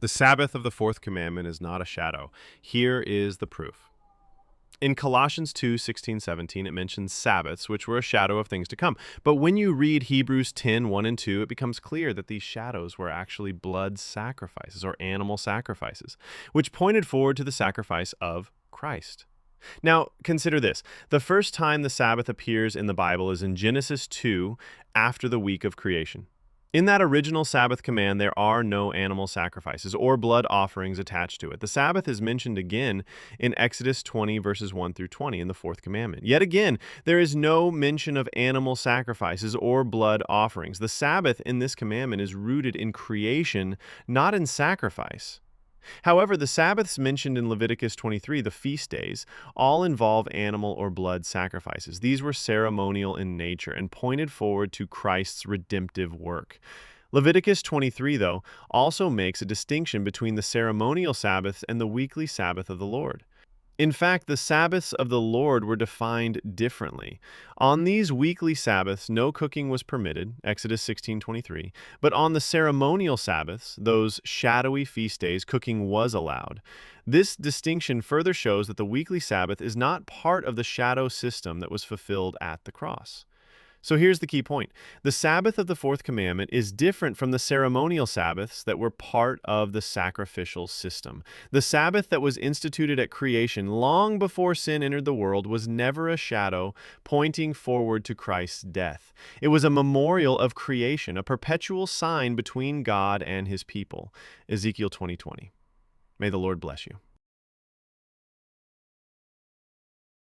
The Sabbath of the Fourth Commandment is not a shadow. Here is the proof. In Colossians 2, 16, 17, it mentions Sabbaths, which were a shadow of things to come. But when you read Hebrews 10, 1 and 2, it becomes clear that these shadows were actually blood sacrifices or animal sacrifices, which pointed forward to the sacrifice of Christ. Now, consider this. The first time the Sabbath appears in the Bible is in Genesis 2, after the week of creation. In that original Sabbath command, there are no animal sacrifices or blood offerings attached to it. The Sabbath is mentioned again in Exodus 20, verses 1 through 20 in the Fourth Commandment. Yet again, there is no mention of animal sacrifices or blood offerings. The Sabbath in this commandment is rooted in creation, not in sacrifice. However, the Sabbaths mentioned in Leviticus 23, the feast days, all involve animal or blood sacrifices. These were ceremonial in nature and pointed forward to Christ's redemptive work. Leviticus 23, though, also makes a distinction between the ceremonial Sabbaths and the weekly Sabbath of the Lord. In fact, the Sabbaths of the Lord were defined differently. On these weekly Sabbaths, no cooking was permitted, Exodus 16:23, but on the ceremonial Sabbaths, those shadowy feast days, cooking was allowed. This distinction further shows that the weekly Sabbath is not part of the shadow system that was fulfilled at the cross. So here's the key point. The Sabbath of the Fourth Commandment is different from the ceremonial Sabbaths that were part of the sacrificial system. The Sabbath that was instituted at creation long before sin entered the world was never a shadow pointing forward to Christ's death. It was a memorial of creation, a perpetual sign between God and his people. Ezekiel 20:20. May the Lord bless you.